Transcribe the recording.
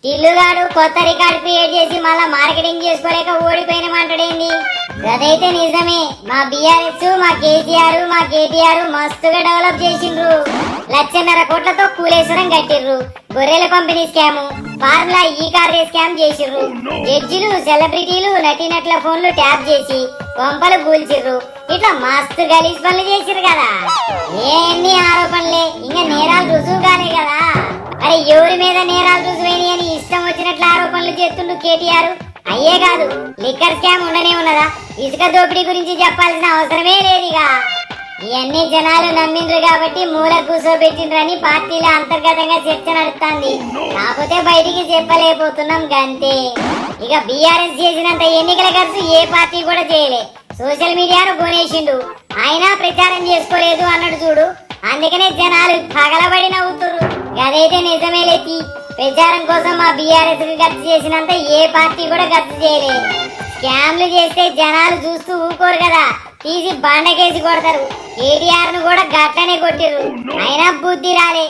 టిల్లుగాడు కొత్త record create చేసి మళ్ళా మార్కెటింగ్ చేసుకోలేక ఓడిపోయినమంటాడేంది? అదైతే నిజమే. మా బీఆర్ఎస్, మా కేసీఆర్, మా కేటీఆర్ మస్తుగా డెవలప్ చేసిండ్రు. 1,50,000 కోట్లతో కూలేశ్వరం కట్టిర్రు. గొర్రెల పంపిణీ స్కామ్, ఫార్ములా ఈ కార్ రేస్ స్కామ్ చేసిర్రు. జడ్జిలు, సెలబ్రిటీలు నటీనటుల ఫోన్లు ట్యాప్ చేసి కొంపలు కూల్చిర్రు. ఇట్లా మస్తు గలీజ్ పనులు చేసిర్రు కదా. ఎన్ని ఆరోపణలే, ఇంకా నేరాలు రుజువు కాలే కదా. అరే ఎవరి మీద నేరాలు రుజువైనవి అని ఇష్టం వచ్చినట్లు ఆరోపణలు చేస్తుండు కేటీఆర్. అయ్యే కాదు, లిక్కర్ స్కామ్ ఉండనే ఉన్నదా? ఇసుక దోపిడీ గురించి చెప్పాల్సిన అవసరమే లేదుగా. ఇవన్నీ జనాలు నమ్మిండ్రు కాబట్టి మూల కూర్చోబెట్టిండ్రని పార్టీల అంతర్గతంగా చర్చ నడుస్తుంది. కాకపోతే బయటికి చెప్పలేకపోతున్నాం గంతే. ఇక బీఆర్ఎస్ చేసినంత ఎన్నికల ఖర్చు ఏ పార్టీ కూడా చేయలే. సోషల్ మీడియాను కొనేసిండు, అయినా ప్రచారం చేసుకోలేదు అన్నాడు చూడు. అందుకనే జనాలు పగలబడి నవ్వుతుర్రు. అదైతే నిజమే లేకి. ప్రచారం కోసం మా బీఆర్ఎస్ కి ఖర్చు చేసినంత ఏ పార్టీ కూడా ఖర్చు చేయలేదు. స్కామ్లు చేస్తే జనాలు చూస్తూ ఊకోరు కదా, తీసి బండకేసి కొడతారు. కేటీఆర్ ను కూడా గట్టనే కొట్టిర్రు, అయినా బుద్ధి రాలే.